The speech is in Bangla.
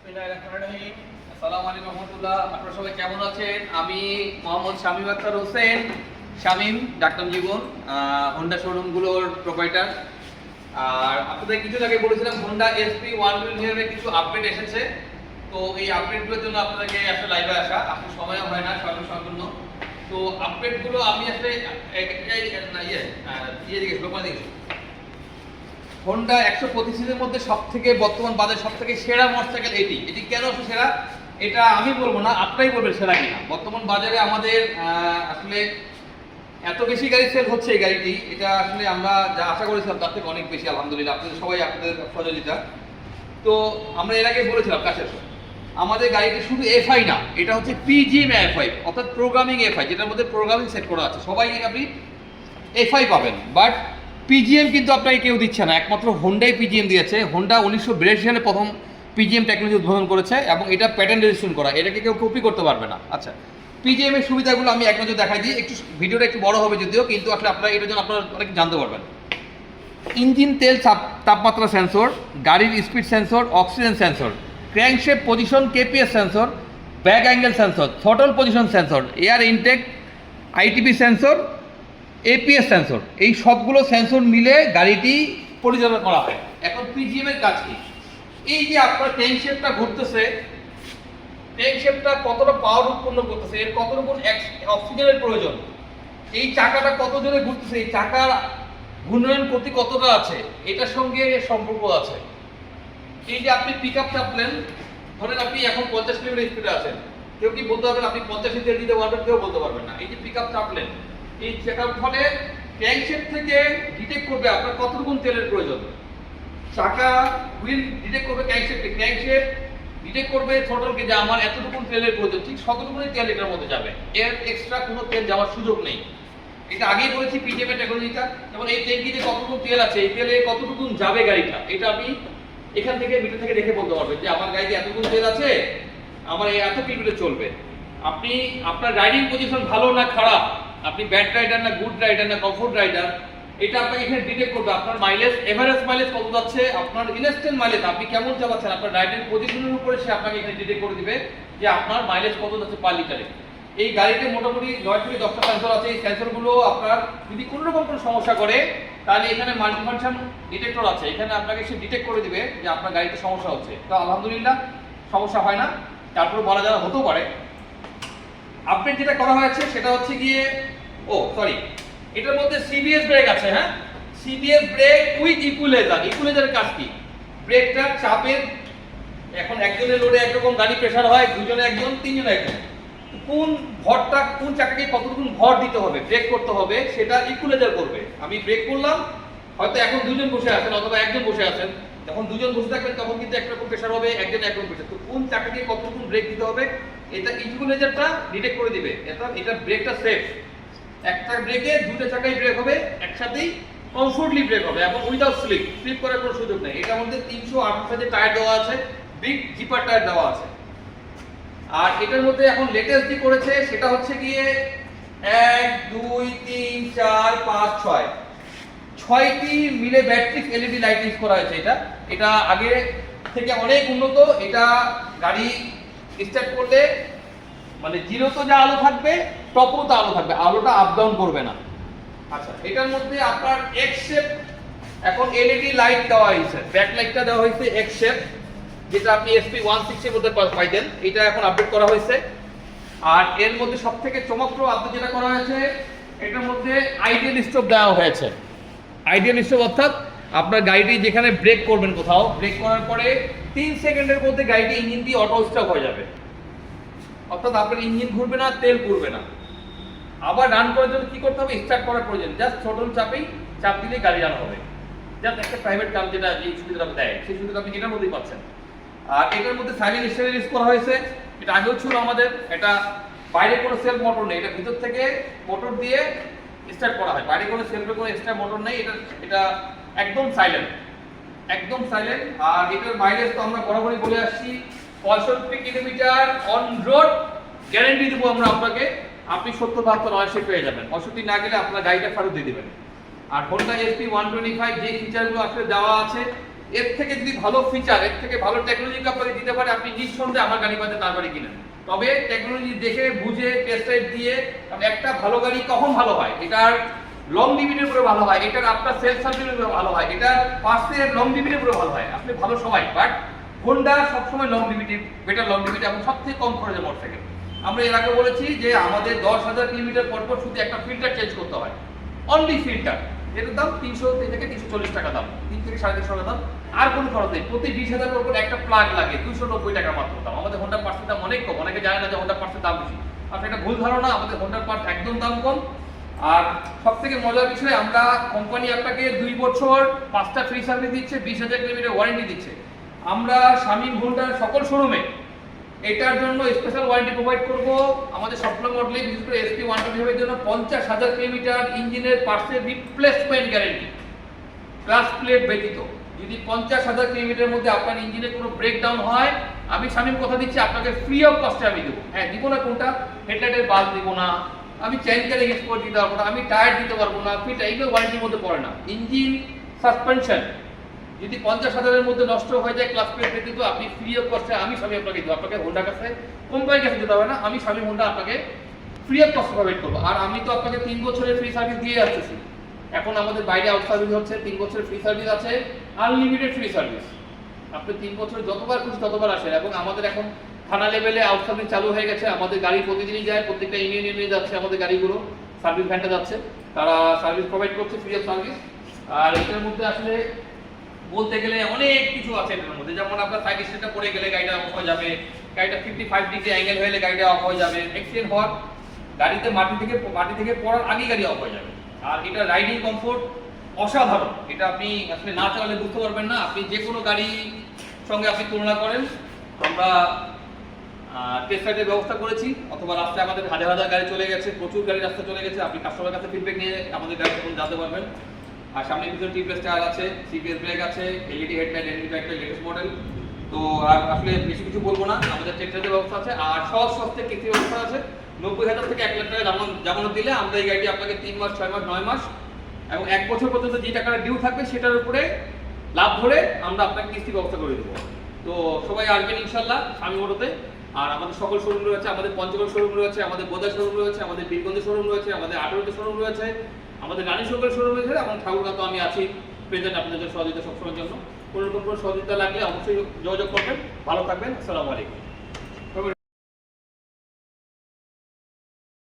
আসসালামু আলাইকুম রহমতুল্লাহ। আপনারা সবাই কেমন আছেন? আমি মোহাম্মদ শামীম আক্তার হোসেন, শামীম ডাক্তার জীবন, হোন্ডা শোরুমগুলোর প্রোপাইটার। আর আপনাদের কিছু আগে বলেছিলাম হোন্ডা এসপি 120 কিছু আপডেট এসেছে। তো এই আপডেটগুলোর জন্য আপনাদেরকে আসলে লাইভে আসা, আপনার সময় হয় না সম্পূর্ণ। তো আপডেটগুলো আমি আসলে হোন্ডা 125 সিসির মধ্যে সবথেকে বর্তমান বাজারে সবথেকে সেরা মোটরসাইকেল এটি কেন সেরা এটা আমি বলবো না, আপনারাই বলবেন সেরা কিনা। বর্তমান বাজারে আমাদের আসলে এত বেশি গাড়ি সেল হচ্ছে এই গাড়িটি, এটা আসলে আমরা যা আশা করেছিলাম তার থেকে অনেক বেশি আলহামদুলিল্লাহ। আপনাদের সবাই আপনাদের সহযোগিতা। তো আমরা এর আগে বলেছিলাম কাছে আমাদের গাড়িটি শুধু এফআই না, এটা হচ্ছে পিজিএম এফআই অর্থাৎ প্রোগ্রামিং এফআই, যেটার মধ্যে প্রোগ্রামিং সেট করা আছে। সবাই আপনি এফআই পাবেন, বাট পিজিএম কিন্তু আপনাকে কেউ দিচ্ছে না, একমাত্র হোন্ডাই পিজিএম দিয়েছে। হোন্ডা 1982 সালে প্রথম পিজিএম টেকনোলজি উদ্ভাবন করেছে এবং এটা প্যাটেন্ট রেজিস্ট্রেশন করা, এটাকে কেউ কপি করতে পারবে না। আচ্ছা, পিজিএম এর সুবিধাগুলো আমি এক নজর দেখাই দিই, একটু ভিডিওটা একটু বড় হবে যদিও, কিন্তু আসলে আপনারা এটার জন্য আপনারা অনেক জানতে পারবেন। ইঞ্জিন তেল তাপমাত্রা সেন্সর, গাড়ির speed sensor, oxygen sensor, crankshaft position KPS sensor, back angle sensor, throttle position sensor, air intake ITP sensor, APS sensor, এই সবগুলো সেন্সর মিলে গাড়িটি পরিচালনা করা হয়। এখন পিজিএম এর কাজ কি? এই যে আপনার ট্যাঙ্ক শেপটা ঘুরতেছে, ট্যাঙ্ক শেপটা কতটা পাওয়ার উৎপন্ন করতেছে, এর কতটুকু অক্সিজেনের প্রয়োজন, এই চাকাটা কত জোরে ঘুরতেছে, এই চাকার ঘূর্ণয়ন গতি কতটা আছে, এটার সঙ্গে সম্পর্ক আছে। এই যে আপনি পিক আপ চাপলেন, ধরেন আপনি এখন 50 কিলোমিটার স্পিডে আছেন, কেউ কি বলতে পারবেন আপনি 50 তেল দিতে পারবেন? কেউ বলতে পারবেন না। এই যে পিক আপ চাপলেন, এই চাকার ফলে ক্র্যাঙ্কশেফট থেকে ডিটেক্ট করবে আপনার কতটুকু তেলের প্রয়োজন। চাকা হুইল ডিটেক্ট করবে ক্র্যাঙ্কশেফটকে, ক্র্যাঙ্কশেফট ডিটেক্ট করবে থ্রটলকে যে আমার এতটুকু তেলের প্রয়োজন, ঠিক ততটুকুই তেল এটার মধ্যে যাবে, এর এক্সট্রা কোনো তেল যাওয়ার সুযোগ নেই। এটা আগেই বলেছি পিজিএম এর টেকনোলজিটা, যেমন এই ট্যাঙ্কিতে কতটুকু তেল আছে, এই তেলে কতটুকু যাবে গাড়িটা, এটা আপনি এখান থেকে মিটার থেকে দেখে বলতে পারবেন যে আমার গাড়িতে এতটুকু তেল আছে, আমার এত কিলোমিটার চলবে। আপনি আপনার রাইডিং পজিশন ভালো না খারাপ, আপনি ব্যাড রাইডার না গুড রাইডার না কমফোর্ট রাইডার, এটা আপনাকে এখানে ডিটেক্ট করবে। আপনার মাইলেজ, এভারেজ মাইলেজ কত যাচ্ছে, আপনার ইনস্ট্যান্ট মাইলেজ আপনি কেমন চালাচ্ছেন, আপনার রাইডিং পজিশনের উপরে সে আপনাকে এখানে ডিটেক্ট করে দিবে যে আপনার মাইলেজ কত যাচ্ছে পার লিটারে। এই গাড়িতে মোটামুটি 9 থেকে 10টা সেন্সর আছে। এই সেন্সরগুলো আপনার যদি কোনো রকম কোনো সমস্যা করে, তাহলে এখানে মাল্টিফাংশন ডিটেক্টর আছে, এখানে আপনাকে সে ডিটেক্ট করে দিবে যে আপনার গাড়িতে সমস্যা হচ্ছে। তো আলহামদুলিল্লাহ সমস্যা হয় না, তারপরে বলা যারা হতেও পারে। আপডেট যেটা করা হয়েছে সেটা হচ্ছে গিয়ে এটার মধ্যে সিবিএস ব্রেক আছে। হ্যাঁ, সিবিএস ব্রেক উইথ ইকুয়ালাইজার। ইকুয়ালাইজারের কাজ কি? ব্রেকটা চাপের, এখন একজনের লোডে একরকম গাড়ি প্রেসার হয়, দুজনে একজন, তিনজনে একজন, কোন ভরটা কোন চাকাকে কতটুকু ভর দিতে হবে, ব্রেক করতে হবে, সেটা ইকুয়ালাইজার করবে। আমি ব্রেক করলাম, হয়তো এখন দুজন বসে আছেন অথবা একজন বসে আছেন, যখন দুজন বসে থাকবেন তখন কিন্তু একরকম প্রেসার হবে, একজন একরকম প্রেসার। তো কোন চাকাকে কতটুকু ব্রেক দিতে হবে এটা ইকুয়ালাইজারটা ডিটেক্ট করে দিবে। এটা ব্রেকটা সেফ, একটা ব্রেকে দুটো চাকাই ব্রেক হবে একসাথেই, কমফোর্টলি ব্রেক হবে এবং উইদাউট স্লিপ করার কোনো সুযোগ নেই। এটার মধ্যে 328 সাইজের টায়ার দেওয়া আছে, বিগ জিপার টায়ার দেওয়া আছে। আর এটার মধ্যে এখন লেটেস্ট যে করেছে সেটা হচ্ছে গিয়ে 1 2 3 4 5 6 ছয়টি মিলে ব্যাটারি এলইডি লাইট ইউজ করা হয়েছে। এটা আগে থেকে অনেক উন্নত। এটা গাড়ি স্টার্ট করলে মানে জিরো তো যা আলো থাকবে, টপও তো আলো থাকবে, আলোটা আপ ডাউন করবে না। আচ্ছা, এটার মধ্যে আপনার এক্স শেপ এখন এলইডি লাইট দেওয়া হয়েছে, ব্যাক লাইটটা দেওয়া হয়েছে এক্স শেপ, যেটা আপনি এসপি 160 এর মধ্যে পাইতেন, এটা এখন আপডেট করা হয়েছে। আর এর মধ্যে সবথেকে চমকপ্রদ আপডেট যেটা করা হয়েছে, এটার মধ্যে আইডিয়াল স্টপ দেওয়া হয়েছে। আইডিয়াল স্টপ অর্থাৎ আপনার গাড়িটি যেখানে ব্রেক করবেন, কোথাও ব্রেক করার পরে 3 সেকেন্ডের মধ্যে গাড়িটি ইঞ্জিন দিয়ে অটো স্টপ হয়ে যাবে, অর্থাৎ আপনার ইঞ্জিন ঘুরবে না, তেল ঘুরবে না। আবার রান করার জন্য কি করতে হবে? স্টার্ট করার প্রয়োজন, জাস্ট থ্রটল চাপ দিলেই গাড়ি রান হবে। জাস্ট একটা প্রাইভেট কার যেটা এই সুবিধাটা দেয়, সেই সুবিধা আপনি এটার মধ্যেই পাচ্ছেন। আর এটার মধ্যে সাইলেন্ট স্টার্টার ইউজ করা হয়েছে। এটা আগেও ছিল আমাদের, এটা বাইরে কোনো সেলফ মোটর নেই, এটা ভিতর থেকে মোটর দিয়ে স্টার্ট করা হয়, বাইরে কোনো সেলফে কোনো এক্সট্রা মোটর নেই। এটা একদম সাইলেন্ট, একদম সাইলেন্ট। আর এটার মাইলেজ তো আমরা বরাবরই বলে আসছি 65 কিলোমিটার অন রোড গ্যারান্টি দেবো আমরা আপনাকে। আপনি 70-72 অনায়াসে পেয়ে যাবেন, 65 না গেলে আপনার গাড়িটা ফেরত দিয়ে দেবেন। আর হোন্ডা এসপি 125 যে ফিচারগুলো আসলে দেওয়া আছে এর থেকে যদি ভালো ফিচার, এর থেকে ভালো টেকনোলজি আপনাকে দিতে পারে, আপনি নিঃসন্দেহে আমার গাড়ি পাতে তার গাড়ি কিনেন। তবে টেকনোলজি দেখে বুঝে টেস্ট রাইড দিয়ে, একটা ভালো গাড়ি কখন ভালো হয়, এটার লং লিমিটের উপরে ভালো হয়, এটার আপনার সেলফ সার্ভিসের উপরে ভালো হয়, এটার পার্টসের লং লিমিটের উপরে ভালো হয়। আপনি ভালো সবাই, বাট হোন্ডা সবসময় long limited, better long limit এবং সবথেকে কম খরচে মোটরসাইকেল। আমরা এর আগে বলেছি যে আমাদের 10,000 কিলোমিটার পর পর শুধু একটা ফিল্টার চেঞ্জ করতে হয়, অনলি ফিল্টার। এটার দাম 300 থেকে 340 টাকা দাম, 3 থেকে 350 টাকা দাম, আর কোনো খরচ নেই। প্রতি 20,000 পর পর একটা প্লাগ লাগে, 290 টাকা মাত্র দাম। আমাদের হোন্ডা পার্টসের দাম অনেক কম, অনেকে জানে না যে হোন্ডা পার্টসের দাম বেশি। আপনার একটা ভুল ধারণা, আমাদের হোন্ডা পার্টস একদম দাম কম। আর সব থেকে মজার বিষয়, আমরা কোম্পানি আপনাকে 2 বছর 5টা ফ্রি সার্ভিস দিচ্ছে, 20,000 কিলোমিটার ওয়ারেন্টি দিচ্ছে। আমরা শামীম হোন্ডার সকল শোরুমে এটার জন্য স্পেশাল ওয়ারেন্টি প্রোভাইড করব। আমাদের সবগুলো মডেলে, বিশেষ করে SP 125 এর জন্য 50,000 কিলোমিটার ইঞ্জিনের পার্টসের রিপ্লেসমেন্ট গ্যারেন্টি, ক্লাস প্লেট ব্যতীত। যদি 50,000 কিলোমিটারের মধ্যে আপনার ইঞ্জিনে কোনো ব্রেকডাউন হয়, আমি শামীম কথা দিচ্ছি আপনাকে ফ্রি অফ কস্টে আমি দেবো। হ্যাঁ, দিব না কোনটা, হেডলাইটের বাল্ব দিব না, আমি চেঞ্জ করে এক্সপোর্ট দিতে পারবো না, আমি টায়ার দিতে পারবো না, ফিট, এইগুলো ওয়ারেন্টির মধ্যে পড়ে না। ইঞ্জিন সাসপেনশন যদি 50,000-এর মধ্যে নষ্ট হয়ে যায় ক্লাস প্লেট ব্যতীত, আপনি ফ্রি অফ কস্টে আমি স্বামী আপনাকে দেবো। আপনাকে হোন্ডার কাছে, কোম্পানির কাছে যেতে হবে না, আমি স্বামী হোন্ডা আপনাকে ফ্রি অফ কস্ট প্রোভাইড করবো। আর আমি তো আপনাকে 3 বছরের ফ্রি সার্ভিস দিয়ে আসতেছি। এখন আমাদের বাইরে আউট সার্ভিস হচ্ছে, 3 বছরের ফ্রি সার্ভিস আছে, আনলিমিটেড ফ্রি সার্ভিস। আপনি 3 বছরে যতবার খুশি ততবার আসেন। এবং আমাদের এখন থানা লেভেলে আউট সার্ভিস চালু হয়ে গেছে। আমাদের গাড়ি প্রতিদিনই যায়, প্রত্যেকটা ইউনিয়নে যাচ্ছে আমাদের গাড়িগুলো, সার্ভিস ভ্যানটা যাচ্ছে, তারা সার্ভিস প্রোভাইড করছে ফ্রি অফ সার্ভিস। আর এটার মধ্যে আসলে বলতে গেলে অনেক কিছু আছে এটার মধ্যে। যেমন আপনার সাইড স্টেটটা পড়ে গেলে গাড়িটা অফ হয়ে যাবে, গাড়িটা 55 ডিগ্রি অ্যাঙ্গেল হলে গাড়িটা অফ হয়ে যাবে, অ্যাক্সিডেন্ট হওয়ার, গাড়িতে মাটি থেকে পড়ার আগেই গাড়ি অফ হয়ে যাবে। আর এটা রাইডিং কমফোর্ট অসাধারণ, এটা আপনি আসলে না চালালে বুঝতে পারবেন না। আপনি যে কোনো গাড়ির সঙ্গে আপনি তুলনা করেন, আমরা টেস্ট রাইডের ব্যবস্থা করেছি, অথবা রাস্তায় আমাদের হাজার হাজার গাড়ি চলে গেছে, প্রচুর গাড়ি রাস্তা চলে গেছে। আপনি কাস্টমারের কাছে ফিডব্যাক নিয়ে আমাদের গাড়ি তখন জানতে পারবেন। আর সামনে পিছনে টিউবলেস টায়ার আছে, সিপিএস ব্রেক আছে, LED headlight, LED backlight, latest model. তো আর আসলে বেশি কিছু বলবো না, আমাদের টেস্ট রাইডের ব্যবস্থা আছে। আর সহজ সস্তে কিস্তি ব্যবস্থা আছে। 90,000 থেকে 1 লাখ টাকা জামানত দিলে আমরা এই গাড়িটি আপনাকে 3 মাস, 6 মাস, 9 মাস এবং 1 বছর পর্যন্ত যে টাকাটা ডিউ থাকবে সেটার উপরে লাভ ধরে আমরা আপনাকে কিস্তি ব্যবস্থা করে দেবো। তো সবাই আসবেন ইনশাল্লাহ স্বামী মোটরতে। আর আমাদের সকল শোরুম রয়েছে, আমাদের পঞ্চগড় শোরুম রয়েছে, আমাদের বোদা শোরুম রয়েছে, আমাদের বীরগঞ্জ শোরুম রয়েছে, আমাদের আটোয়াতে শোরুম রয়েছে, আমাদের রানী সকল শোরুম রয়েছে, এবং ঠাকুরগাঁ তো আমি আছি প্রেজেন্ট আপনাদের সহযোগিতা সবসময়ের জন্য। কোনো রকম কোনো সহযোগিতা লাগলে অবশ্যই যোগাযোগ করবেন। ভালো থাকবেন, আসসালামু আলাইকুম।